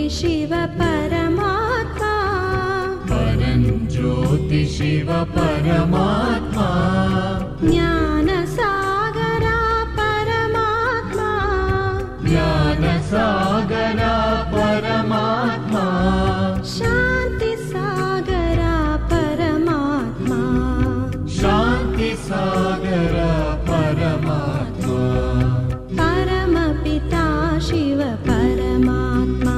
शिव परमात्मा परञ्ज्योति शिव परमात्मा ज्ञानसागरा परमात्मा ज्ञानसागरा परमात्मा शान्तिसागरा परमात्मा शान्तिसागरा परमात्मा परमपिता शिव परमात्मा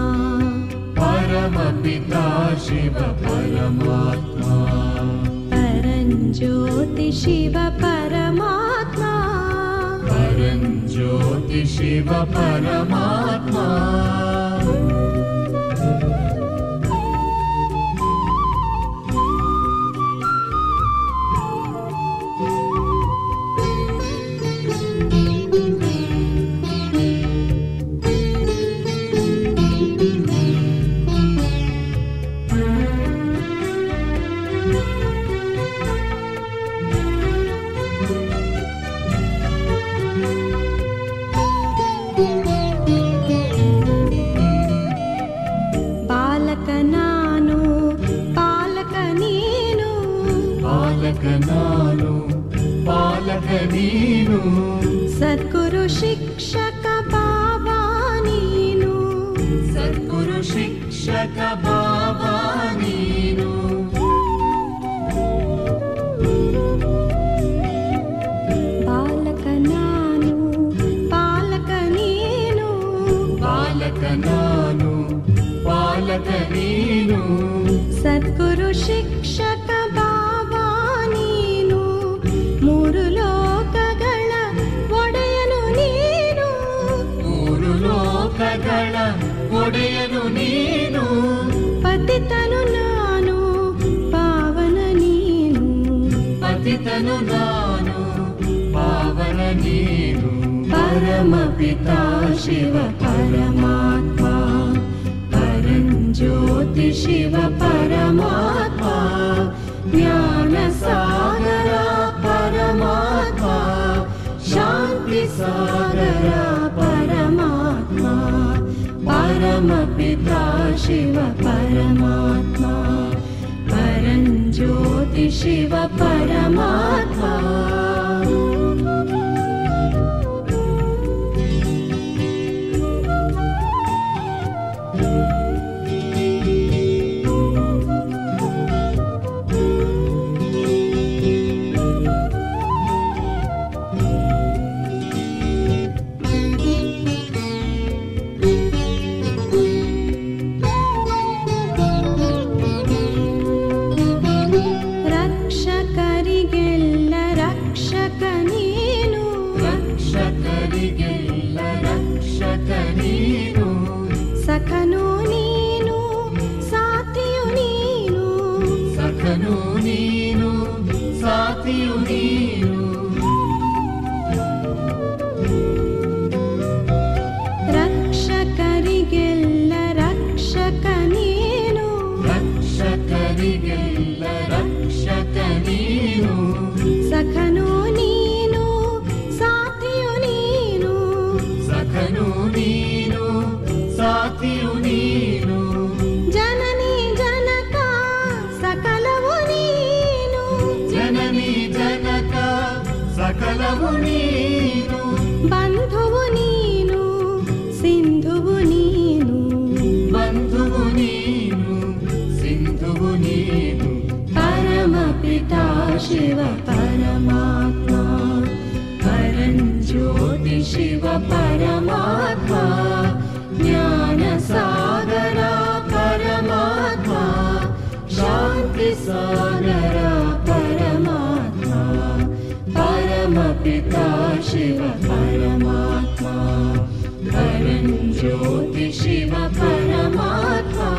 परमपिता शिव परमात्मा परञ्ज्योति शिव परमात्मा परञ्ज्योति शिव परमात्मा ನೀನು ಸದ್ಗುರು ಶಿಕ್ಷಕ ಬಾಬಾ ನೀನು ಸದ್ಗುರು ಶಿಕ್ಷಕ ಬಾಬಾ ನೀನು ಬಾಲಕ ನಾನು ಪಾಲಕ ನೀನು ಬಾಲಕ ನಾನು ಪಾಲಕ ನೀನು ಸದ್ಗುರು ಶಿಕ್ಷಕ ಬಾಬಾ ನೀನು ಮೂರು ಲೋಕಗಳ ಒಡೆಯನು ನೀನು ಮೂರು ಲೋಕಗಳ ಒಡೆಯನು ನೀನು ಪತಿತನು ನಾನು ಪಾವನ ನೀನು ಪತಿತನು ನಾನು ಪಾವನ ನೀನು ಪರಮಪಿತಾ ಶಿವ ಪರಮಾತ್ಮ परञ्ज्योति शिव परमात्मा ज्ञानसागरा परमात्मा शान्तिसागरा परमात्मा परमपिता शिव परमात्मा परञ्ज्योति शिव परमात्मा ಸಖನು ನೀನು ಸಾಥಿಯು ನೀನು ಸಖನು ನೀನು ಸಾಥಿಯು ನೀನು ರಕ್ಷಕರಿಗೆಲ್ಲ ರಕ್ಷಕ ನೀನು ರಕ್ಷಕರಿಗೆಲ್ಲ ರಕ್ಷಕ ನೀನು ಸಖನು ನೀನು ಸಾಥಿಯು ನೀನು ಸಖನು ನೀನು ಸಾಥಿಯು ನೀನು ಜನನಿ ಜನಕ ಸಕಲವು ನೀನು ಜನನಿ ಜನಕ ಸಕಲವು ನೀನು ಬಂಧುವು ನೀನು ಸಿಂಧುವು ನೀನು ಬಂಧುವು ನೀನು ಸಿಂಧುವು ನೀನು परमपिता शिव परमात्मा परञ्ज्योति शिव परमात्मा ज्ञानसागरा परमात्मा शान्तिसागरा परमात्मा परम पिता शिव परमात्मा परञ्ज्योति शिव परमात्मा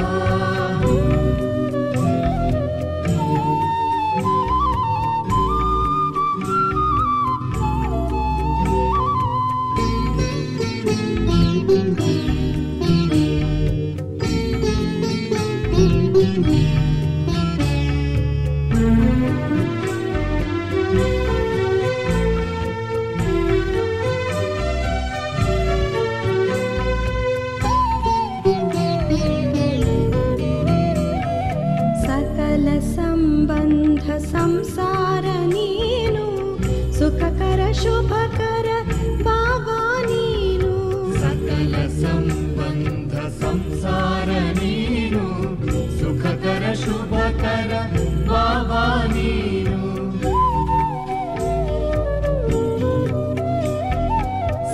सकल संबंध संसार नीनु सुखकर शुभकर बाबा नीनु सकल संबंध संसार नीनु सुखकर शुभकर बाबा नीनु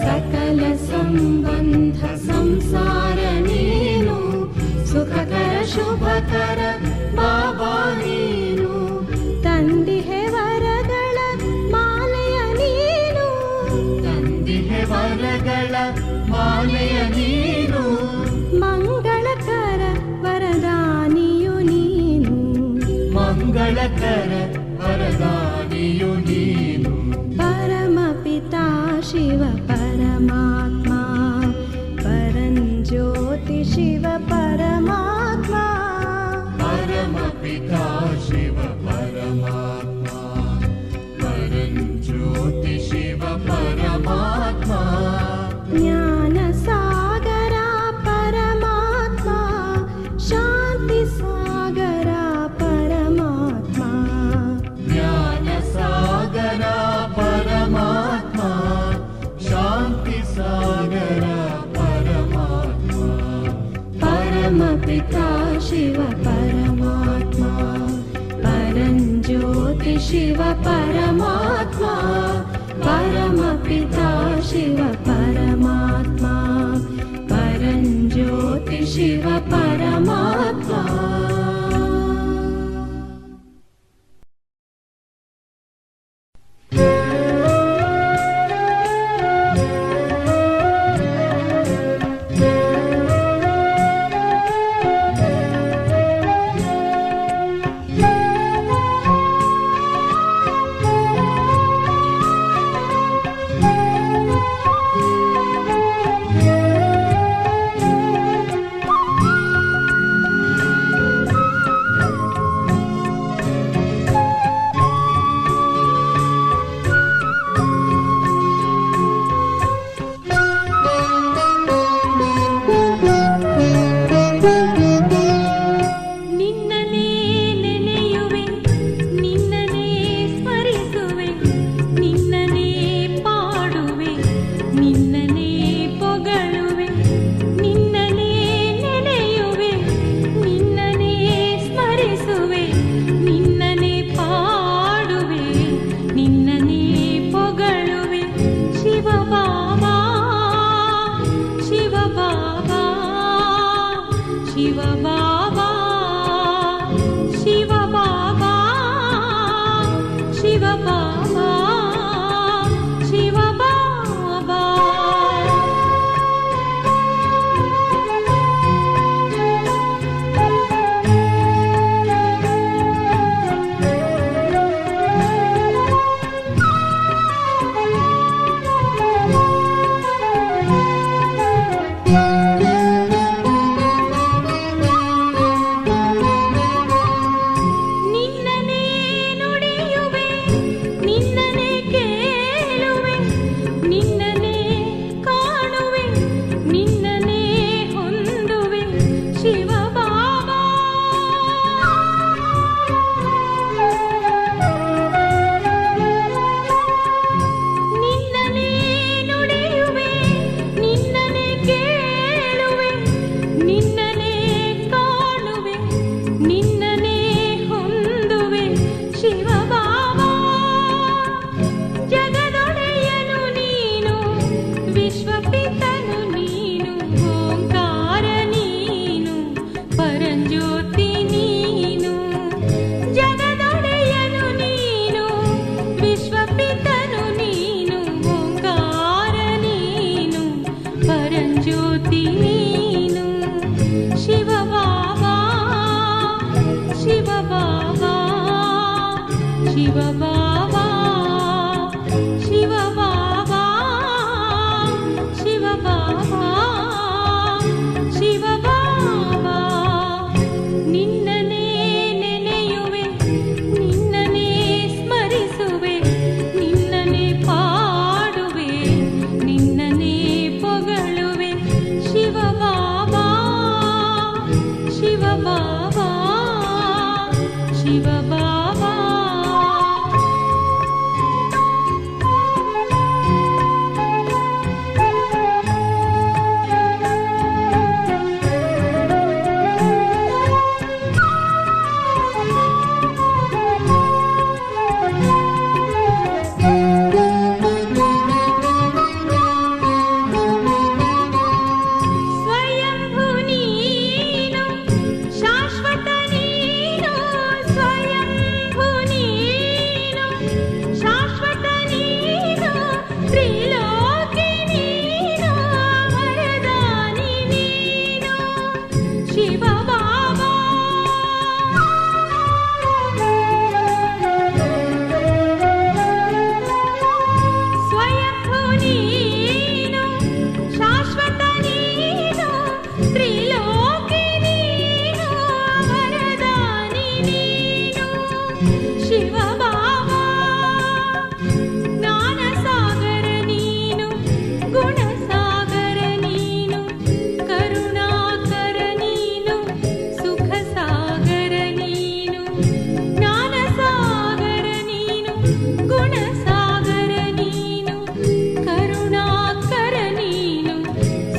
सकल संबंध संसार नीनु सुखकर शुभकर बाबा ನೀನು ತಂದಿಹೆ ವರಗಳ ಮಾಲೆಯ ನೀನು ತಂದಿಹೆ ವರಗಳ ಮಾಲೆಯ ನೀನು ಮಂಗಳಕರ ವರದಾನಿಯು ನೀನು ಮಂಗಳಕರ ವರದಾನಿಯು ನೀನು ಪರಮ ಪಿತಾ ಶಿವ ಪರಮಾತ್ಮ ಪರಂಜ್ಯೋತಿ ಶಿವ ಪರಮಾತ್ಮ पिता शिव परमात्मा परञ्ज्योति शिव परमात्मा ज्ञान सागर परमात्मा शांति सागर परमात्मा ज्ञान सागर परमात्मा शांति सागर परमात्मा परम पिता शिव परमात्मा परञ्ज्योति शिव परमात्मा परम पिता शिव परमात्मा परञ्ज्योति शिव परमात्मा ನಿನ್ನನೇ ಶಿವಬಾಬಾ ಶಿವಬಾಬಾ ಶಿವಬಾಬಾ ಶಿವಬಾಬಾ ನಿನ್ನನೇ ನೆನೆಯುವೆ ನಿನ್ನನೇ ಸ್ಮರಿಸುವೆ ನಿನ್ನನೇ ಪಾಡುವೆ ನಿನ್ನನೇ ಪೊಗಳುವೆ ಶಿವಬಾಬಾ ಶಿವಬಾಬಾ ಶಿವಬಾಬಾ ಸ್ವಯಂಭು ನೀನು ಶಾಶ್ವತ ನೀನು ಸ್ವಯಂಭು ನೀನು ಶಾಶ್ವತ ನೀನು ತ್ರಿಲೋಕಿ ನೀನು ವರದಾನಿ ನೀನು ಶಿವಬಾಬಾ ಸ್ವಯಂಭು ನೀನು ಶಾಶ್ವತ ನೀನು ತ್ರಿಲೋಕಿ ನೀನು ವರದಾನಿ ನೀನು ಶಿವಬಾಬಾ ಜ್ಞಾನಸಾಗರ ನೀನು ಗುಣಸಾಗರ ನೀನು ಕರುಣಾಕರ ನೀನು ಸುಖ ಸಾಗರ ನೀನು ಜ್ಞಾನಸಾಗರ ನೀನು ಗುಣಸಾಗರ ನೀನು ಕರುಣಾಕರ ನೀನು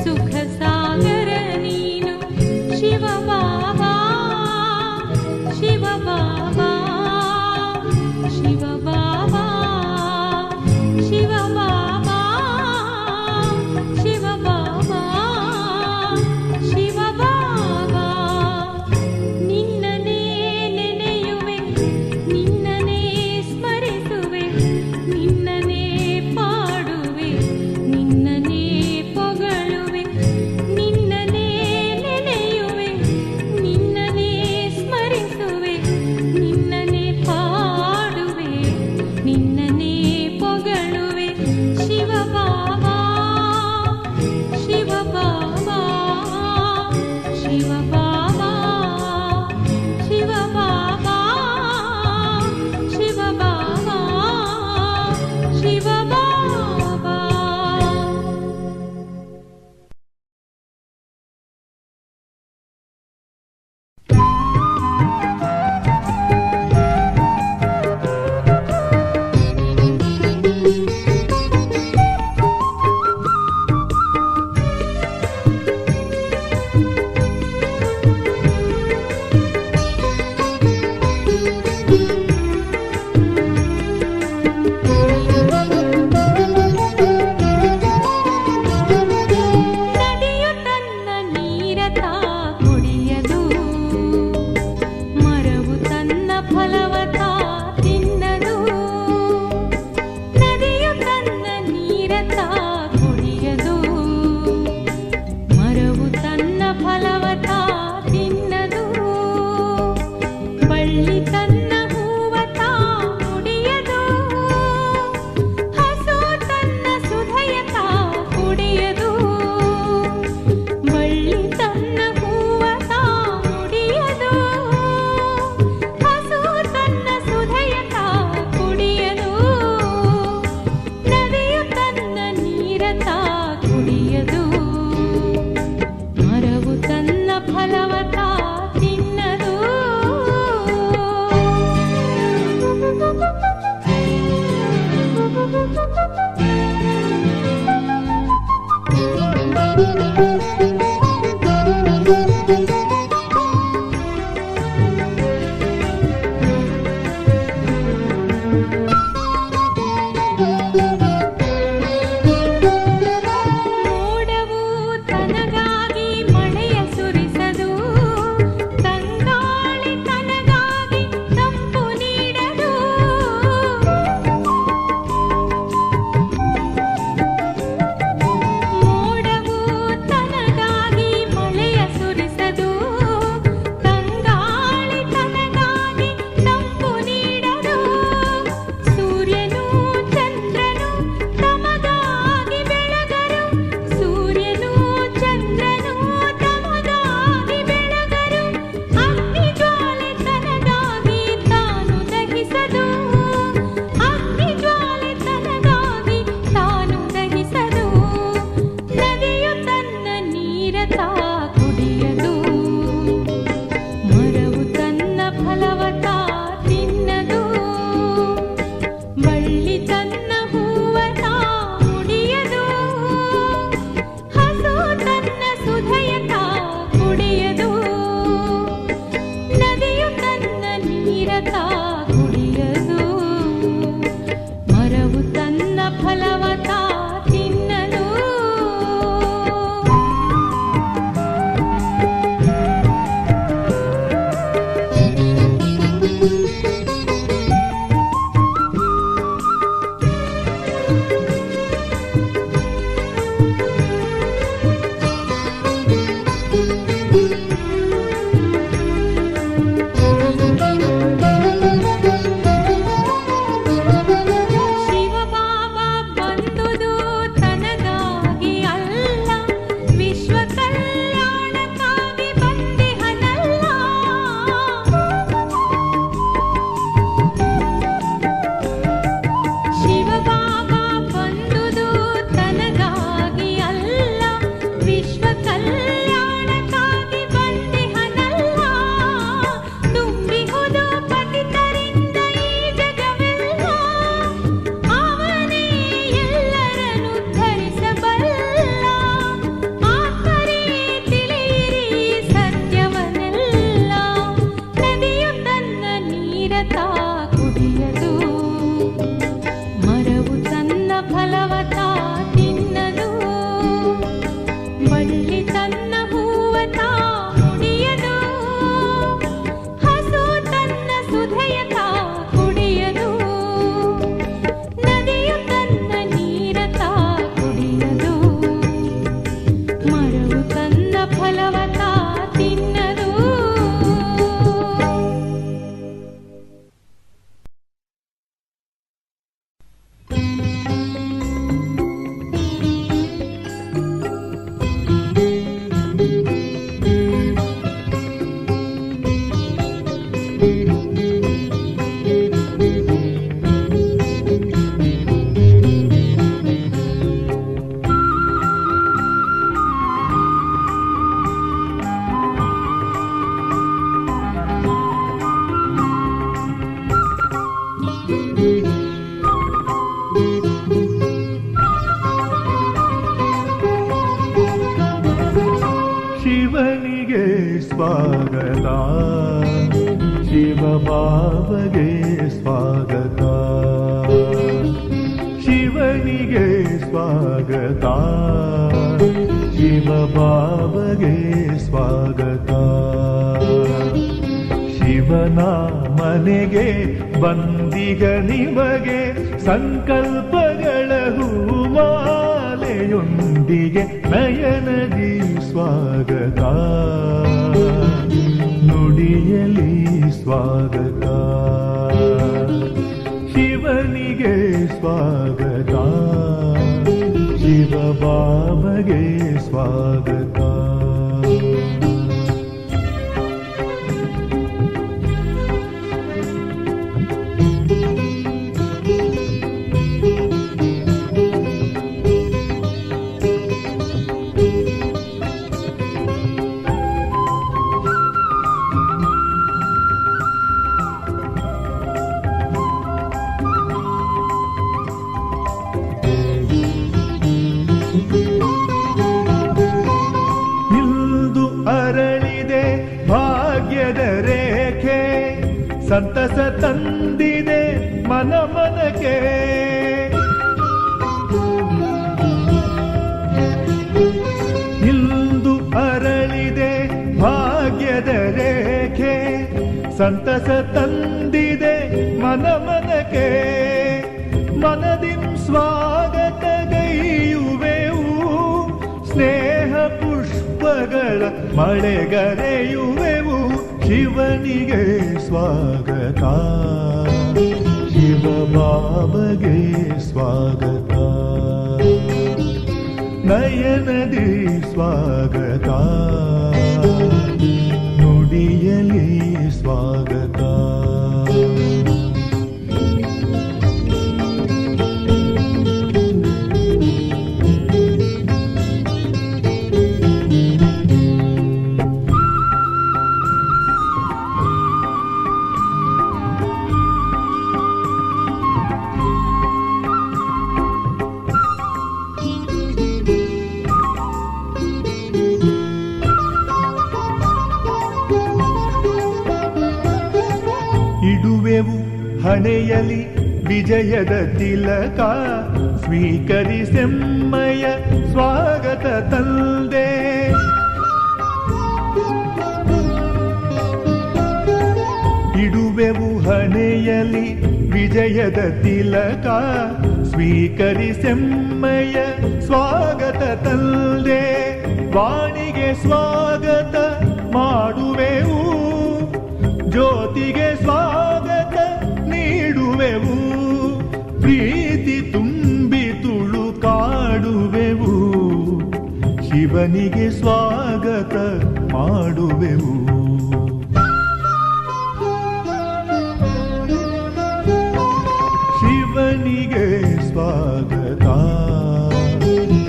ಸುಖ ಸಾಗರ ನೀನು ಶಿವಬಾಬಾ ಶಿವಬಾಬಾ ಶಿವಬಾಬಾ ಶಿವಬಾಬಾ ಶಿವಬಾಬಾ ಶಿವಬಾಬಾ ನಿನ್ನನೇ ನೆನೆಯುವೆ ನಿನ್ನನೇ ಸ್ಮರಿಸುವೆ ನಿನ್ನನೇ ಪಾಡುವೆ ನಿನ್ನನೇ ಪೊಗಳುವೆ ನಿನ್ನನೇ ನೆನೆಯುವೆ ನಿನ್ನನೇ ಸ್ಮರಿಸುವೆ ನಿನ್ನನೇ ಪಾಡುವೆ ನಿನ್ನನೇ ಪೊಗಳುವೆ ಶಿವಬಾಬಾ ಶಿವಬಾಬಾ ಶಿವಬಾಬಾ ಶಿವಬಾಬಾ ಶಿವಬಾಬಾ ಶಿವಬಾಬಾ ನದಿಯು ತನ್ನ ನೀರ ತಾ ಕುಡಿಯದು ಮರವು ತನ್ನ ಫಲವ ತಾ ತಿನ್ನದು ನದಿಯು ತನ್ನ ನೀರ ತಾ ಕುಡಿಯದು ಮರವು ತನ್ನ ಫಲವ ತಾ ತಿನ್ನದು ಬಳ್ಳಿ ತನ್ನ ಹೂವ ತಾ ಮುಡಿಯದು ಹಸು ತನ್ನ ಸುಧಯ ತಾ ಕುಡಿಯದು ಬಳ್ಳಿ ತನ್ನ ಹೂವ ತಾ ಮುಡಿಯದು ಹಸು ತನ್ನ ಸುಧಯ ತಾ ಕುಡಿಯದು ನದಿಯು ತನ್ನ ನೀರ ತಾ ಕುಡಿಯದು ಮರವು ತನ್ನ ಫಲವ ತಾ ತಿನ್ನದು ಮೋಡವು ತನಗಾಗಿ ಮಳೆಯ ಸುರಿಸದು ತಂಗಾಳಿ ತನಗಾಗಿ ತಂಪು ನೀಡದು ಮೋಡವು ತನಗಾಗಿ ಮಳೆಯ ಸುರಿಸದು ಸ್ವಾಗತ ಶಿವ ಬಾಬಗೆ ಸ್ವಾಗತ ಶಿವನ ಮನೆಗೆ ಬಂದಿಗ ನಿಮಗೆ ಸಂಕಲ್ಪಗಳ ಹೂಮಾಲೆಯೊಂದಿಗೆ ನಯನದಿ ಸ್ವಾಗತ ನುಡಿಯಲಿ ಸ್ವಾಗತ ಶಿವನಿಗೆ ಸ್ವಾಗತ ಶಿವ ಬಾಬಗೆ ಸ್ವಾಗತ ಸಂತಸ ತಂದಿದೆ ಮನ ಮನಕ್ಕೆ ಇಂದು ಅರಳಿದೆ ಭಾಗ್ಯದ ರೇಖೆ ಸಂತಸ ತಂದಿದೆ ಮನ ಮನಕ್ಕೆ ಮನದಿಂ ಸ್ವಾಗತ ಗೈಯುವೆವು ಸ್ನೇಹ ಪುಷ್ಪಗಳ ಮಳೆಗರೆಯುವೆವು ಶಿವನಿಗೆ ಸ್ವಾಗತ ಶಿವ ಬಾಬಗೆ ಸ್ವಾಗತ ನಯನದಿ ಸ್ವಾಗತ ನುಡಿಯಲಿ ಸ್ವಾಗತ ಹಣೆಯಲಿ ವಿಜಯದ ತಿಲಕ ಸ್ವೀಕರಿಸೆಮ್ಮಯ ಸ್ವಾಗತ ತಂದೆ ಇಡುವೆವು ಹಣೆಯಲಿ ವಿಜಯದ ತಿಲಕ ಸ್ವೀಕರಿಸೆಮ್ಮಯ ಸ್ವಾಗತ ತಂದೆ ವಾಣಿಗೆ ಸ್ವಾಗತ ಮಾಡುವೆವು ಜ್ಯೋತಿಗೆ ಸ್ವಾಗತ ನೀಡುವೆವು ಪ್ರೀತಿ ತುಂಬಿ ತುಳುಕಾಡುವೆವು ಶಿವನಿಗೆ ಸ್ವಾಗತ ಮಾಡುವೆವು ಶಿವನಿಗೆ ಸ್ವಾಗತ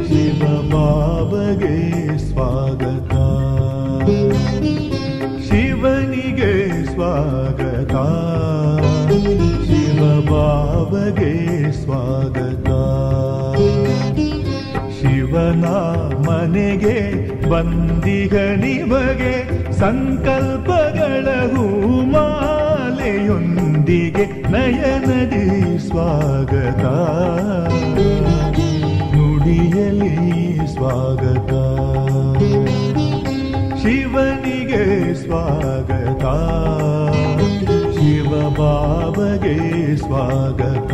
ಶಿವ ಬಾಬಗೆ ಸ್ವಾಗತ ಶಿವನಿಗೆ ಸ್ವಾಗತ ಶಿವ ಬಾಬಗೆ ಸ್ವಾಗತ ಶಿವನ ಮನೆಗೆ ಬಂದಿಗ ನಿಮಗೆ ಸಂಕಲ್ಪಗಳ ಹೂಮಾಲೆಯೊಂದಿಗೆ ನಯನದಿ ಸ್ವಾಗತ ನುಡಿಯಲಿ ಸ್ವಾಗತ ಶಿವನಿಗೆ ಸ್ವಾಗತ ಶಿವ ಬಾಬಗೆ ಸ್ವಾಗತ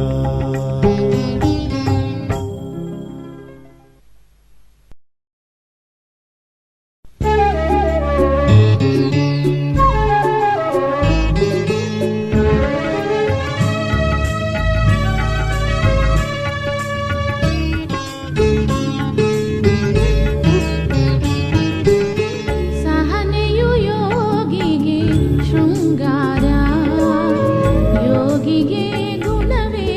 ಸಹನೆಯು ಯೋಗಿಗೆ ಶೃಂಗಾರ ಯೋಗಿಗೆ ಗುಣವೇ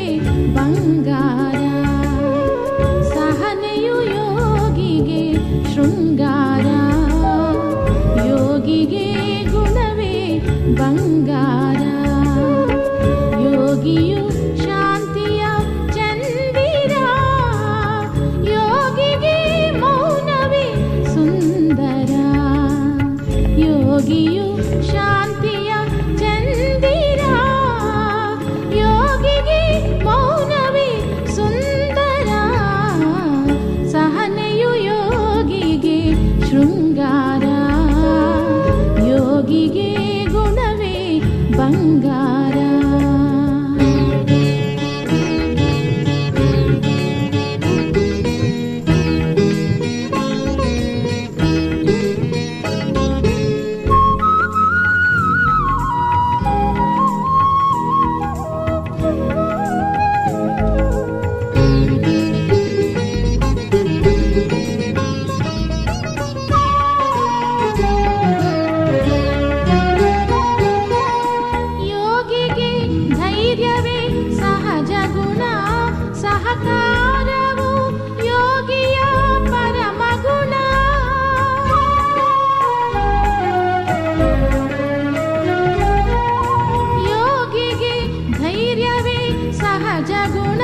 ಸಹಜಗುಣ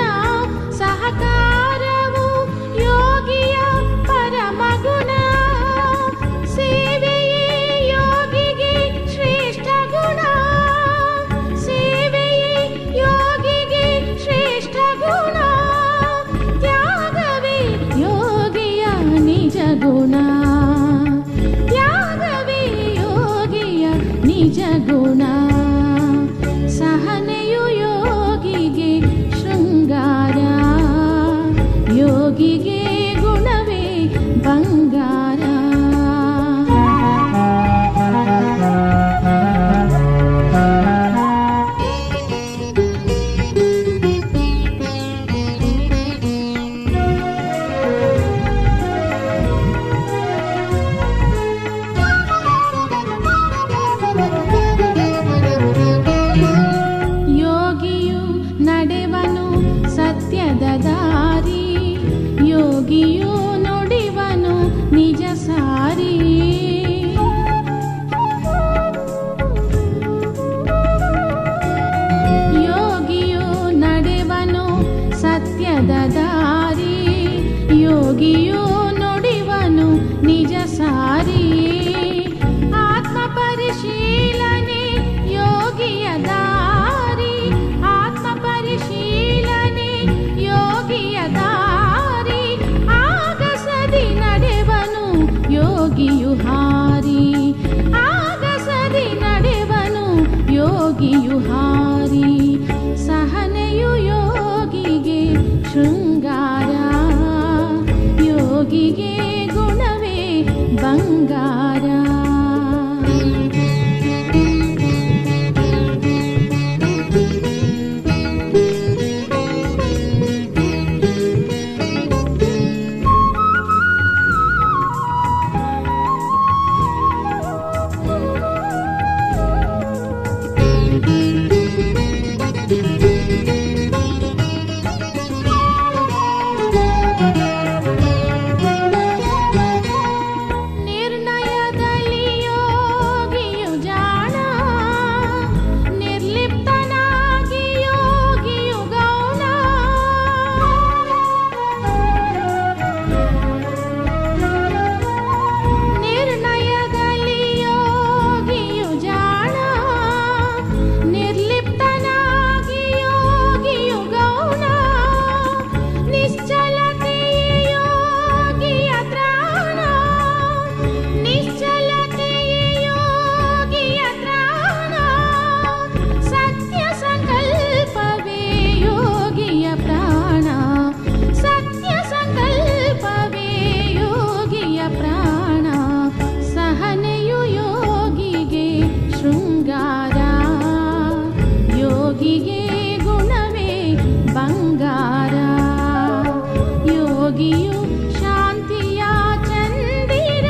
ಸಹಕಾರವು ಯೋಗಿಯ ಪರಮಗುಣ. ಸೇವೆಯೇ ಯೋಗಿಗೆ ಶ್ರೇಷ್ಠ ಗುಣ, ಸೇವೆಯೇ ಯೋಗಿಗೆ ಶ್ರೇಷ್ಠ ಗುಣ. ತ್ಯಾಗವೇ ಯೋಗಿಯ ನಿಜ ಗುಣ, ತ್ಯಾಗವೇ ಯೋಗಿಯ ನಿಜ ಗುಣ. ಸಹನೆಯು ಯೋಗಿಗೆ ಶೃಂಗಾರ, ಯೋಗಿಗೆ ಗುಣವೇ ಬಂಗಾರ. ಯೋಗಿಯು ನಡೆವನು ಸತ್ಯದ ದಾರಿ, ಯೋಗಿಯು ನುಡಿವನು ನಿಜ ಸಾರಿ. ಯೋಗಿಯು ನಡೆವನು ಸತ್ಯದ ದಾರಿ, ಯೋಗಿಯು ನುಡಿವನು ನಿಜ ಸಾರಿ. ಆತ್ಮ ಪರಿಶೀಲನೆ ಯೋಗಿಯ ದಾರಿ, ಆತ್ಮ ಪರಿಶೀಲನೆ ಯೋಗಿಯ ದಾರಿ. ಆಗಸದಿ ನಡೆವನು ಯೋಗಿಯು ಹಾರಿ, ಆಗಸದಿ ನಡೆವನು ಯೋಗಿಯು ಹಾರಿ. ಸಹನೆಯು ಯೋಗಿಗೆ ಶೃಂಗಾರ, ಯೋಗಿಗೆ ಗುಣವೇ ಬಂಗಾರ. ನಿರ್ಣಯದಲ್ಲಿ ಯೋಗಿಯು ಜಾಣ, ನಿರ್ಲಿಪ್ತನಾಗಿ ಯೋಗಿಯು ಗೌಣ. ನಿರ್ಣಯದಲ್ಲಿ ಯೋಗಿಯು ಜಾಣ, ನಿರ್ಲಿಪ್ತನಾಗಿ ಯೋಗಿಯು ಗೌಣ. ನಿಶ್ಚಲತೆಯೇ ಯೋಗಿಯ ತ್ರಾಣ, ನಿಶ್ಚಲತೆಯೇ ಯೋಗಿಯ ತ್ರಾಣ. ಸತ್ಯ ಸಂಕಲ್ಪವೇ ಯೋಗಿಯ ಪ್ರಾಣ, ಸತ್ಯ ಸಂಕಲ್ಪವೇ ಯೋಗಿಯ ಪ್ರಾಣ. ಸಹನೆಯು ಯೋಗಿಗೆ ಶೃಂಗಾರ, ಯೋಗಿಗೆ ಗುಣವೇ ಬಂಗಾರ. ಯೋಗಿಯು ಶಾಂತಿಯ ಚಂದಿರ,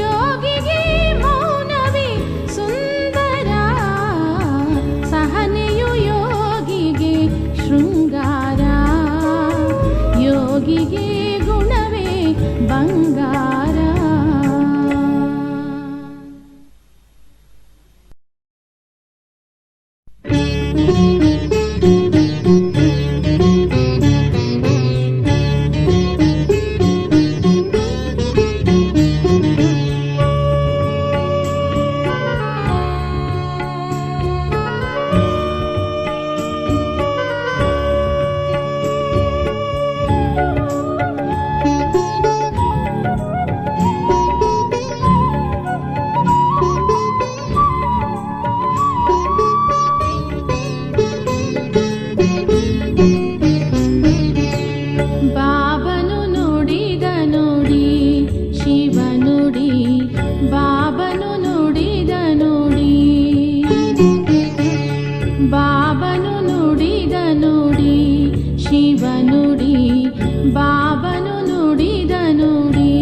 ಯೋಗಿಗೆ ಮೌನವೇ ಸುಂದರ. ಸಹನೆಯು ಯೋಗಿಗೆ ಶೃಂಗಾರ, ಯೋಗಿಗೆ ಗುಣವೇ ಬಂಗಾರ. ಬಾಬನು ನುಡಿದ ನುಡಿ ಶಿವ ನುಡಿ, ಬಾಬನು ನುಡಿದ ನುಡಿ. ಬಾಬನು ನುಡಿದ ನುಡಿ ಶಿವ ನುಡಿ, ಬಾಬನು ನುಡಿದ ನುಡಿ.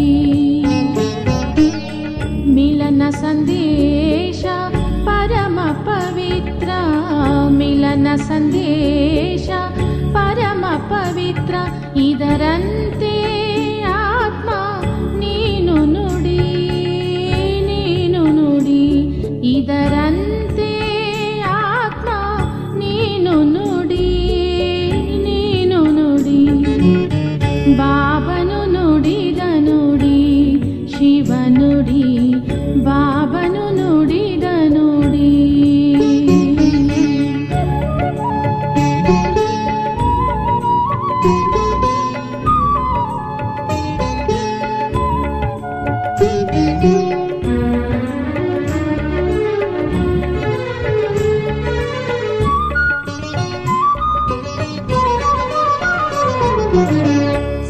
ಮಿಲನ ಸಂದೇಶ ಪರಮ ಪವಿತ್ರ, ಮಿಲನ ಸಂದೇಶ ಪರಮ ಪವಿತ್ರ. ಇದರಂತೆ ಆತ್ಮ ನೀನು ನುಡಿ, ನೀನು ನುಡಿ. ಇದರಂತೆ ಆತ್ಮ ನೀನು ನುಡಿ.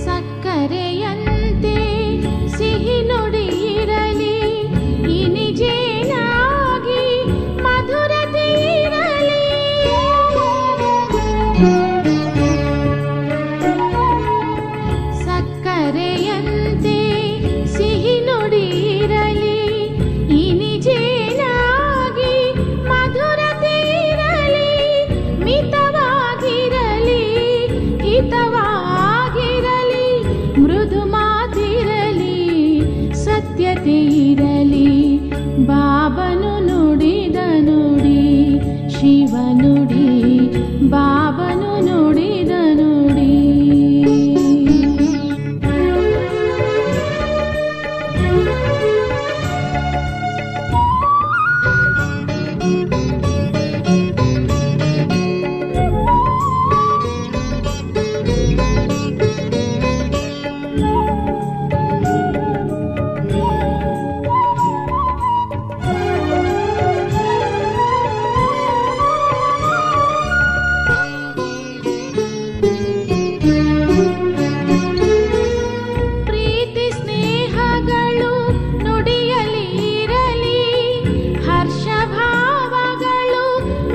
ಸಕ್ಕರೆಯಂತೆ ಸಿಹಿ ನುಡಿಯಿರಲಿ, ಇನಿಜೇನಾಗಿ ಮಧುರತೆ ಇರಲಿ. ಸಕ್ಕರೆಯಂತೆ ಸಿಹಿ ನುಡಿಯಿರಲಿ, ಇನಿಜೇನಾಗಿ ಮಧುರತೆ ಇರಲಿ. ಮಿತವಾಗಿರಲಿ, ಹಿತವಾಗಿರಲಿ, ಮೃದು ಮಾತಿರಲಿ, ಸತ್ಯತೆ ಇರಲಿ. ಬಾಬನು ನುಡಿದ ನುಡಿ ಶಿವ ನುಡಿ, ಬಾಬನು ನುಡಿದ ನುಡಿ. ಪ್ರೀತಿ ಸ್ನೇಹಗಳು ನುಡಿಯಲಿ ಇರಲಿ, ಹರ್ಷ ಭಾವಗಳು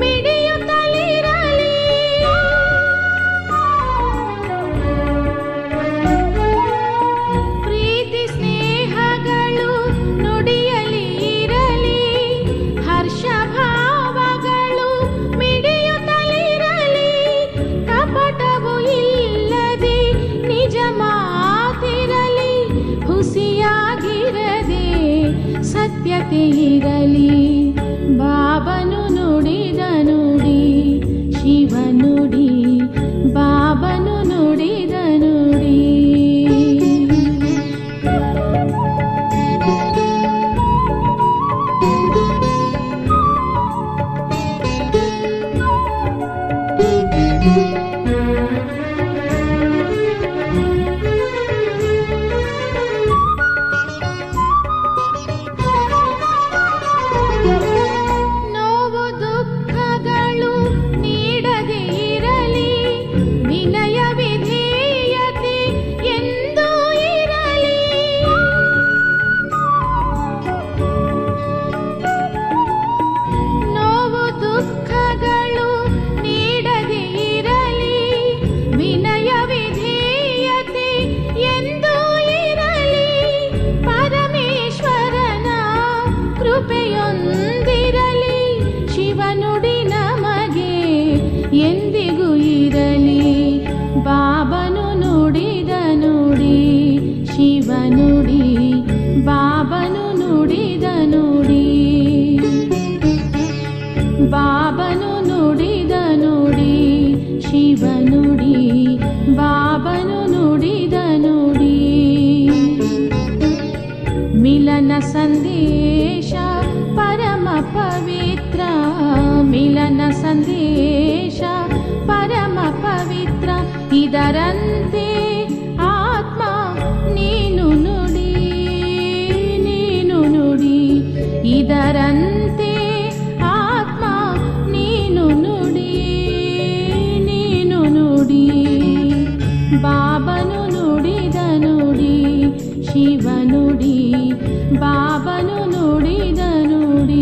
ಮಿಡಿಯುತ್ತಲಿರಲಿ. ಪ್ರೀತಿ ಸ್ನೇಹಗಳು ನುಡಿಯಲಿ ಇರಲಿ, ಹರ್ಷ ಭಾವಗಳು ಮಿಡಿಯುತ್ತಲಿರಲಿ. ಕಪಟವು ಇಲ್ಲದೆ ನಿಜ ಮಾತಿರಲಿ, ಹುಸಿಯಾಗಿರದೆ ಸತ್ಯತೆ ಇರಲಿ. ಬಾಬನು ನುಡಿದ ನುಡಿ ಶಿವ ನುಡಿ, ಬಾಬನು ನುಡಿದ ನುಡಿ. ನೋವು ದುಃಖಗಳು ನೀಡದೆ ಇರಲಿ, ವಿನಯ ವಿಧೇಯತೆ ಎಂದೂ ಇರಲಿ. ನೋವು ದುಃಖಗಳು ನೀಡದೆ ಇರಲಿ, ವಿನಯ ವಿಧೇಯತೆ ಎಂದೂ ಇರಲಿ. ಪರಮೇಶ್ವರನ ಕೃಪೆಯೊಂದಿರಲಿ, ಶಿವ ನುಡಿ ನಮಗೆ ಎಂದಿಗೂ ಇರಲಿ. ಬಾಬನು ನುಡಿದ ನುಡಿ ಶಿವ ನುಡಿ, ಬಾಬನು ನುಡಿದ ನುಡಿ. ಬಾಬನು ನುಡಿದ ನುಡಿ ಶಿವ ನುಡಿ, ಬಾಬನು ನುಡಿದ ನುಡಿ. ಮಿಲನ ಸಂದೇಶ ಪರಮ ಪವಿತ್ರ, ಮಿಲನ ಸಂದೇಶ ಪರಮ ಪವಿತ್ರ. ಇದರಂತೆ ಆತ್ಮ ನೀನು ನುಡಿ, ನೀನು ನುಡಿ. ಇದರಂತೆ ಆತ್ಮ ನೀನು ನುಡಿ, ನೀನು ನುಡಿ. ಬಾಬನು ನುಡಿದ ನುಡಿ ಶಿವ ನುಡಿ, ಬಾಬನು ನುಡಿದ ನುಡಿ.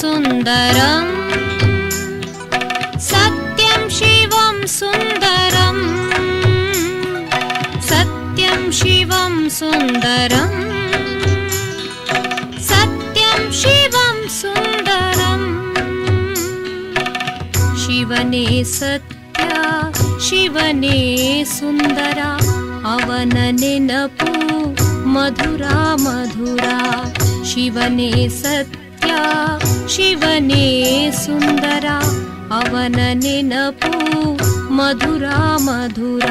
सुन्दरम् सत्यं शिवं सुन्दरम् सत्यं शिवं सुन्दरम् सत्यं शिवं सुन्दरम् शिवने सत्य शिवने सुन्दरा ಅವನ ನೆನಪು ಮಧುರ ಮಧುರ. ಶಿವನೇ ಸತ್ಯ ಶಿವನೇ ಸುಂದರ, ಅವನ ನೆನಪು ಮಧುರ ಮಧುರ.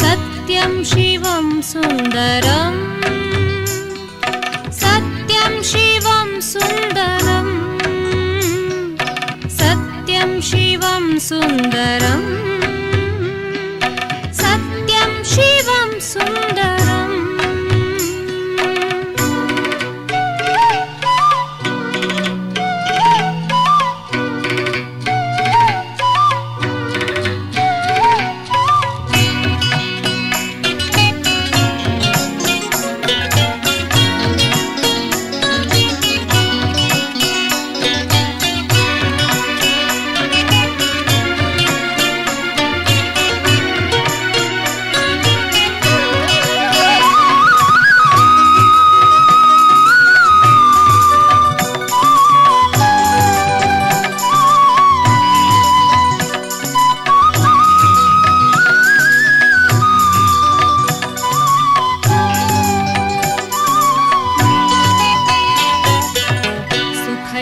ಸತ್ಯಂ ಶಿವಂ ಸುಂದರಂ, ಸತ್ಯಂ ಶಿವಂ ಸುಂದರಂ, ಸತ್ಯಂ ಶಿವಂ ಸುಂದರಂ, ಸತ್ಯಂ ಶಿವಂ ಸುಂದರಂ.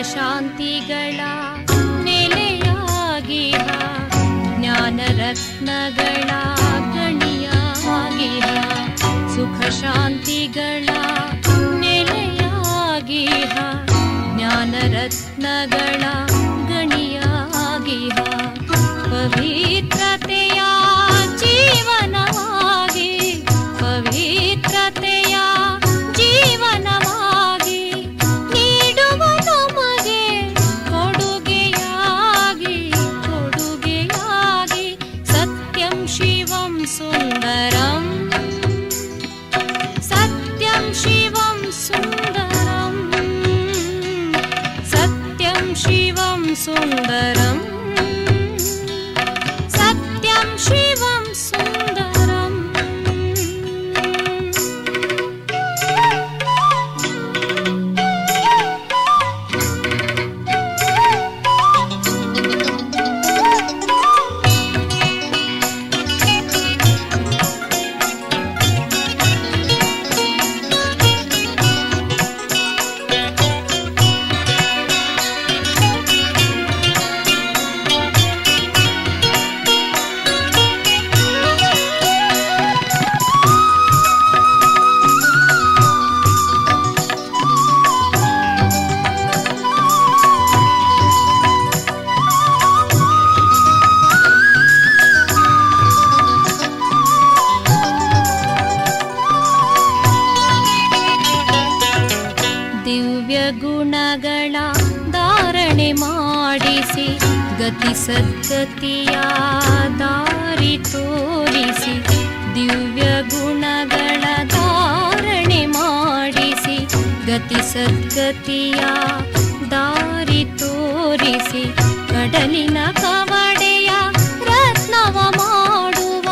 ಶಾಂತಿಗಳ ನೆಲೆಯಾಗಿಹ, ಜ್ಞಾನರತ್ನಗಳ ಗಣಿಯಾಗಿಹ. ಸುಖ ಶಾಂತಿಗಳ ನೆಲೆಯಾಗಿಹ, ಜ್ಞಾನರತ್ನಗಳ ಗಣಿಯಾಗಿಹ. ಪವಿತ್ರತೆಯ ಜೀವನವಾಗಿ, ಪವಿತ್ರತೆಯ ಜೀವನವಾಗಿ ನೀಡುವ ನಮಗೆ ಕೊಡುಗೆಯಾಗಿ, ಕೊಡುಗೆಯಾಗಿ. ಸತ್ಯಂ ಶಿವಂ ಸುಂದರಂ, ಸತ್ಯಂ ಶಿವಂ ಸುಂದರಂ, ಸತ್ಯಂ ಶಿವಂ ಸುಂದರಂ, ಸತ್ಯಂ ಶಿವಂ ಸುಂದರಂ. ದಿವ್ಯ ಗುಣಗಳ ಧಾರಣೆ ಮಾಡಿಸಿ, ಗತಿ ಸದ್ಗತಿಯ ದಾರಿ ತೋರಿಸಿ. ದಿವ್ಯ ಗುಣಗಳ ಧಾರಣೆ ಮಾಡಿಸಿ, ಗತಿ ಸದ್ಗತಿಯ ದಾರಿ ತೋರಿಸಿ. ಕಡಲಿನ ಕವಡೆಯ ರತ್ನವ ಮಾಡುವ,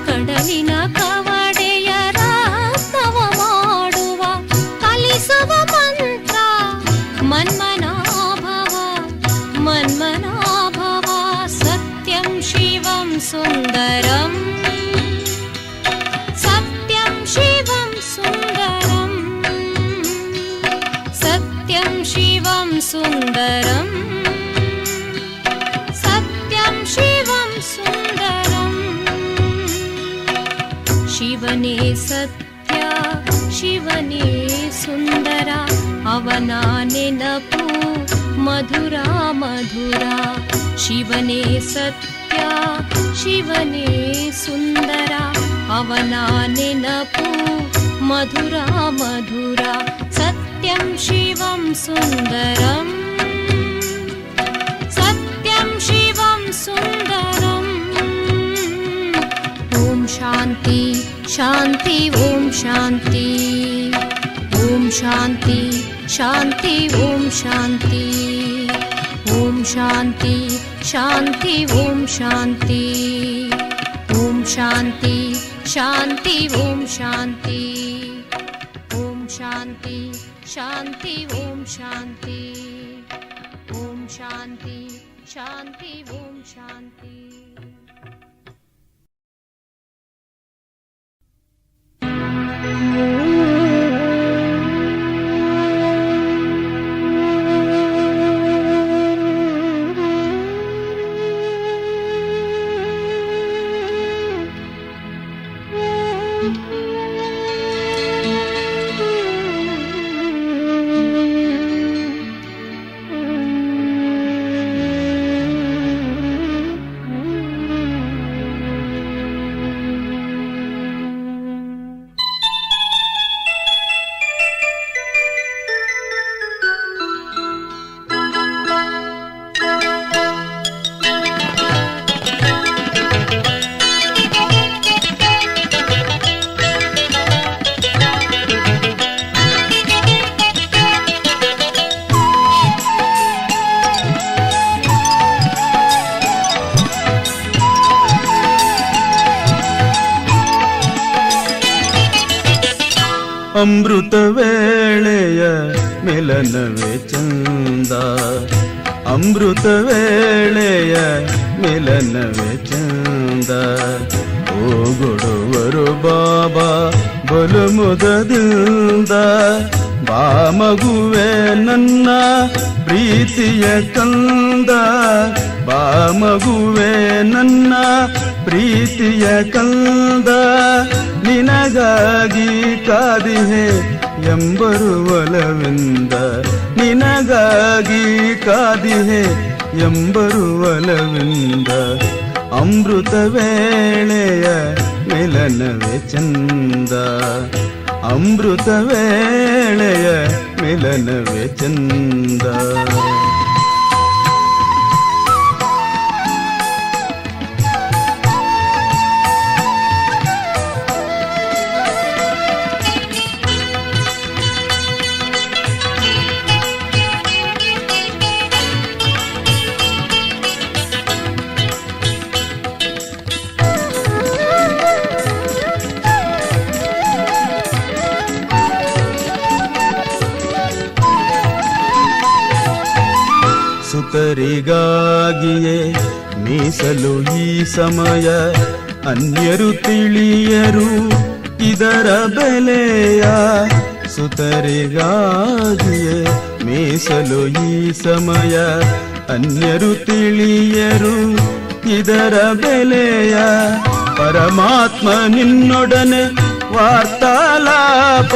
ಕಡಲಿನ ಕವಡೆಯ ರತ್ನವ ಮಾಡುವ. ಕಲಿಸುವ ಮಂತ್ರ ಮನ್ಮನಾಭವ, ಮನ್ಮನಾಭವ. ಸತ್ಯಂ ಶಿವಂ ಸುಂದರಂ, ಸತ್ಯಂ ಶಿವಂ ಸುಂದರಂ, ಸತ್ಯಂ ಶಿವಂ ಸುಂದರಂ, ಸತ್ಯಂ ಶಿವಂ ಸುಂದರಂ. ಶಿವನೇ ಸತ್ಯ ಶಿವನೇ ಸುಂದರ, ಅವನ ನೆನಪು ಮಧುರ ಮಧುರ. ಶಿವನೇ ಸತ್ಯ ಶಿವನೇ ಸುಂದರ, ಅವನ ನೆನಪು ಮಧುರ ಮಧುರ. ಸತ್ಯಂ ಶಿವಂ ಸುಂದರಂ, ಸತ್ಯಂ ಶಿವಂ ಸುಂದರಂ. ಓಂ ಶಾಂತಿ ಶಾಂತಿ ಓಂ ಶಾಂತಿ, ಓಂ ಶಾಂತಿ ಶಾಂತಿ ಓಂ ಶಾಂತಿ, ಓಂ ಶಾಂತಿ ಶಾಂತಿ ಓಂ ಶಾಂತಿ, ಓಂ ಶಾಂತಿ ಶಾಂತಿ ಓಂ ಶಾಂತಿ, ಓಂ ಶಾಂತಿ ಶಾಂತಿ ಓಂ ಶಾಂತಿ, ಓಂ ಶಾಂತಿ ಶಾಂತಿ ಓಂ ಶಾಂತಿ. ಅಮೃತ ವೇಳೆಯ ಮಿಲನವೇ ಚಂದ, ಅಮೃತ ವೇಳೆಯ ಮಿಲನವೇ ಚಂದ. ಓಗೊಡುವರು ಬಾಬಾ ಬಲು ಮುದದಿಂದ, ಬಾ ಮಗುವೆ ನನ್ನ ಪ್ರೀತಿಯ ಕಂದ, ಬಾ ಮಗುವೆ ನನ್ನ ಪ್ರೀತಿಯ ಕಂದ. ನಿನಗಾಗಿ ಕಾದಿಹೆ ಎಂಬರು ಒಲವಿಂದ, ನಿನಗಾಗಿ ಕಾದಿಹೆ ಎಂಬರು ಒಲವಿಂದ. ಅಮೃತ ವೇಳೆಯ ಮಿಲನವೇ ಚಂದ, ಅಮೃತ ವೇಳೆಯ ಮಿಲನವೇ ಚಂದ. ಸುತರಿಗಾಗಿಯೇ ಮೀಸಲು ಈ ಸಮಯ, ಅನ್ಯರು ತಿಳಿಯರು ಇದರ ಬೆಲೆಯ. ಸುತರಿಗಾಗಿಯೇ ಮೀಸಲು ಈ ಸಮಯ, ಅನ್ಯರು ತಿಳಿಯರು ಇದರ ಬೆಲೆಯ. ಪರಮಾತ್ಮ ನಿನ್ನೊಡನೆ ವಾರ್ತಾಲಾಪ,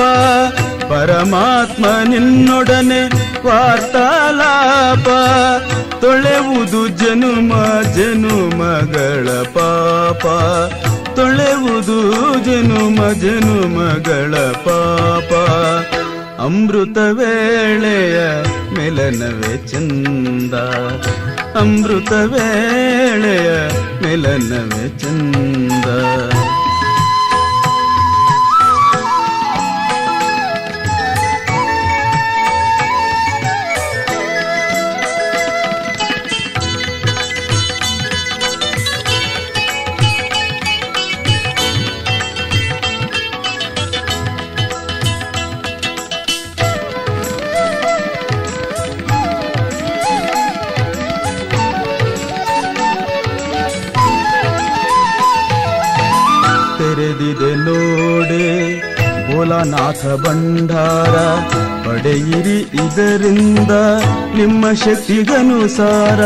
ಪರಮಾತ್ಮ ನಿನ್ನೊಡನೆ ವಾರ್ತಾಲಾಪ. ತೊಳೆವುದು ಜನುಮ ಜನುಮಗಳ ಪಾಪ, ತೊಳೆವುದು ಜನುಮ ಜನುಮಗಳ ಪಾಪ. ಅಮೃತ ವೇಳೆಯ ಮಿಲನವೇ ಚಂದ, ಅಮೃತ ವೇಳೆಯ ಮಿಲನವೇ ಚಂದ. ತೆರೆದಿದೆ ನೋಡೆ ಭೋಲಾನಾಥ ಭಂಡಾರ, ಪಡೆಯಿರಿ ಇದರಿಂದ ನಿಮ್ಮ ಶಕ್ತಿಗನುಸಾರ.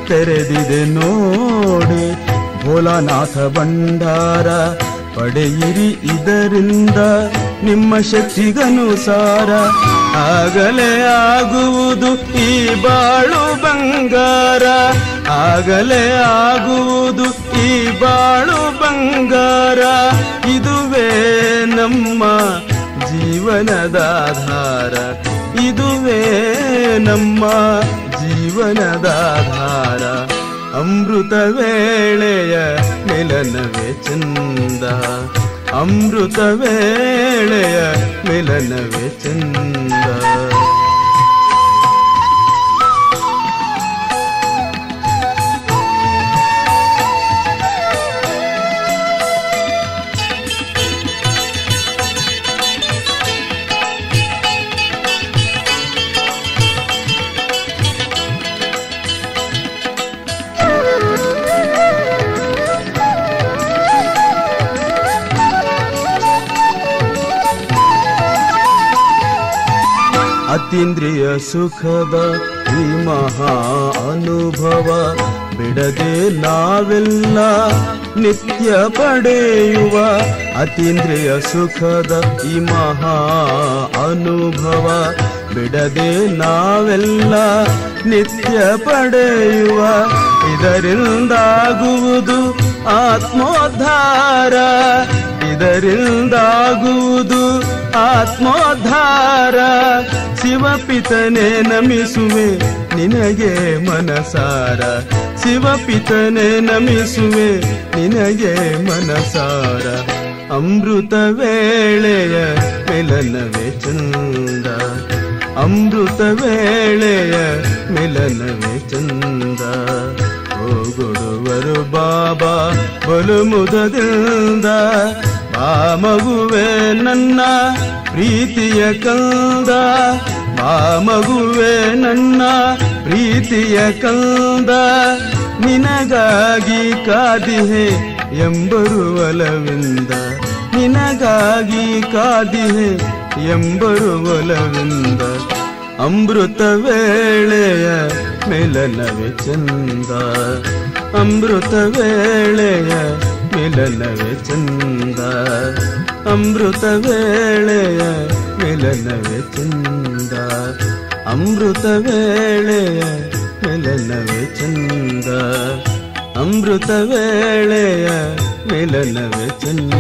ತೆರೆದಿದೆ ನೋಡೆ ಭೋಲಾನಾಥ ಭಂಡಾರ, ಪಡೆಯಿರಿ ಇದರಿಂದ ನಿಮ್ಮ ಶಕ್ತಿಗನುಸಾರ. ಆಗಲೇ ಆಗುವುದು ಈ ಬಾಳು ಬಂಗಾರ, ಆಗಲೇ ಆಗುವುದು ಈ ಬಾಳು ಬಂಗಾರ. ಇದುವೇ ನಮ್ಮ ಜೀವನದಾಧಾರ, ಇದುವೇ ನಮ್ಮ ಜೀವನದಾಧಾರ. ಅಮೃತ ವೇಳೆಯ ಮಿಲನವೇ ಚಂದ, ಅಮೃತ ವೇಳೆಯ ಮಿಲನವೇ ಚಂದ. ಅತೀಂದ್ರಿಯ ಸುಖದ ಈ ಮಹಾ ಅನುಭವ, ಬಿಡದೆ ನಾವೆಲ್ಲ ನಿತ್ಯ ಪಡೆಯುವ. ಅತೀಂದ್ರಿಯ ಸುಖದ ಈ ಮಹಾ ಅನುಭವ, ಬಿಡದೆ ನಾವೆಲ್ಲ ನಿತ್ಯ ಪಡೆಯುವ. ಇದರಿಂದಾಗುವುದು ಆತ್ಮೋದ್ಧಾರ, ಇದರಿಂದಾಗುವುದು ಆತ್ಮೋದ್ಧಾರ. ಶಿವಪಿತನೇ ನಮಿಸುವೆ ನಿನಗೆ ಮನಸಾರ, ಶಿವಪಿತನೇ ನಮಿಸುವೆ ನಿನಗೆ ಮನಸಾರ. ಅಮೃತ ವೇಳೆಯ ಮಿಲನವೇ ಚಂದ, ಅಮೃತ ವೇಳೆಯ ಮಿಲನವೇ ಚಂದ. ಹೋಗೊಡುವರು ಬಾಬಾ ಬಲು ಮುದದಿಂದ, ಬಾ ಮಗುವೆ ನನ್ನ ಪ್ರೀತಿಯ ಕಂದ ಬಾ ಮಗುವೆ ನನ್ನ ಪ್ರೀತಿಯ ಕಂದ ನಿನಗಾಗಿ ಕಾದಿಹೆ ಎಂಬರುವಲವಿಂದ ನಿನಗಾಗಿ ಕಾದಿಹೆ ಎಂಬರುವಲವಿಂದ ಅಮೃತ ವೇಳೆಯ ಮಿಲನವೇ ಚಂದ ಅಮೃತ ವೇಳೆಯ ಮಿಲನವೇ ಚಂದ ಅಮೃತ ವೇಳೆಯ ಮಿಲನವೇ ಚಂದ ಅಮೃತ ವೇಳೆಯ ಮಿಲನವೇ ಚಂದ ಅಮೃತ ವೇಳೆಯ ಮಿಲನವೇ ಚಂದ.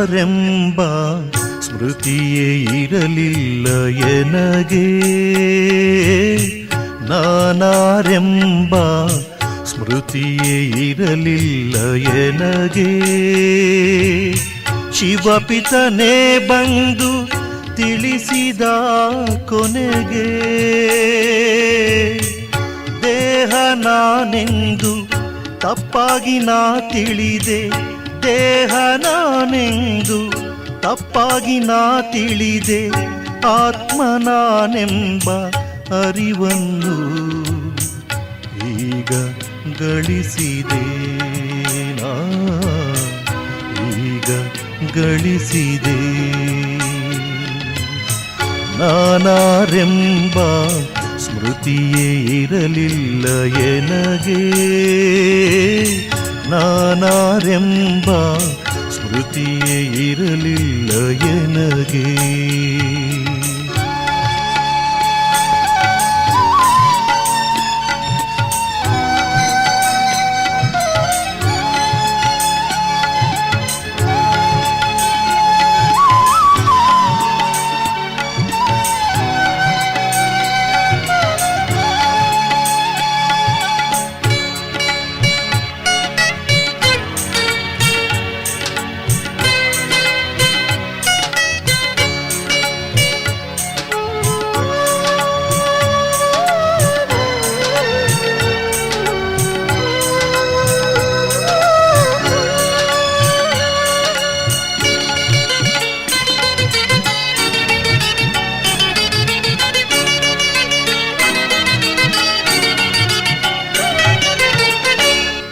ನಾನಾರೆಂಬ ಸ್ಮೃತಿಯೇ ಇರಲಿಲ್ಲ ಎನಗೆ, ನಾನಾರೆಂಬ ಸ್ಮೃತಿಯೇ ಇರಲಿಲ್ಲ ಎನಗೆ. ಶಿವಪಿತನೇ ಬಂದು ತಿಳಿಸಿದ ಕೊನೆಗೆ, ದೇಹ ನಾನೆಂದು ತಪ್ಪಾಗಿ ನಾ ತಿಳಿದೆ, ದೇಹ ನಾನೆಂದು ತಪ್ಪಾಗಿ ನಾ ತಿಳಿದೆ. ಆತ್ಮ ನಾನೆಂಬ ಅರಿವನ್ನು ಈಗ ಗಳಿಸಿದೆ, ನಾ ಈಗ ಗಳಿಸಿದೆ. ನಾನಾರೆಂಬ ಸ್ಮೃತಿಯೇ ಇರಲಿಲ್ಲ ಎನಗೆ, ನಾನಾರೆಂಬ ಸ್ಮೃತಿಯೇ ಇರಲಿಲ್ಲ ಎನಗೆ.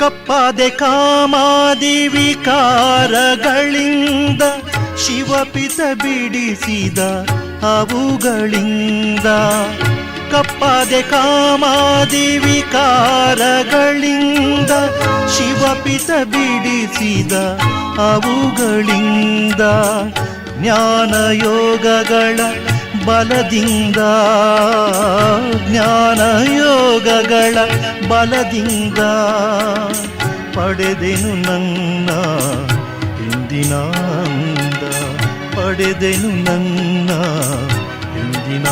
ಕಪ್ಪಾದೆ ಕಾಮಾದಿ ವಿಕಾರಗಳಿಂದ ಶಿವಪಿತ ಬಿಡಿಸಿದ ಅವುಗಳಿಂದ. ಕಪ್ಪಾದೆ ಕಾಮಾದಿ ವಿಕಾರಗಳಿಂದ ಶಿವಪಿತ ಬಿಡಿಸಿದ ಅವುಗಳಿಂದ. ಜ್ಞಾನಯೋಗಗಳ ಬಲದಿಂದ, ಜ್ಞಾನಯೋಗಗಳ ಬಲದಿಂದ ಪಡೆದೆನು ನನ್ನ ಇಂದಿನ ಅಂದ, ಪಡೆದೆನು ನನ್ನ ಇಂದಿನ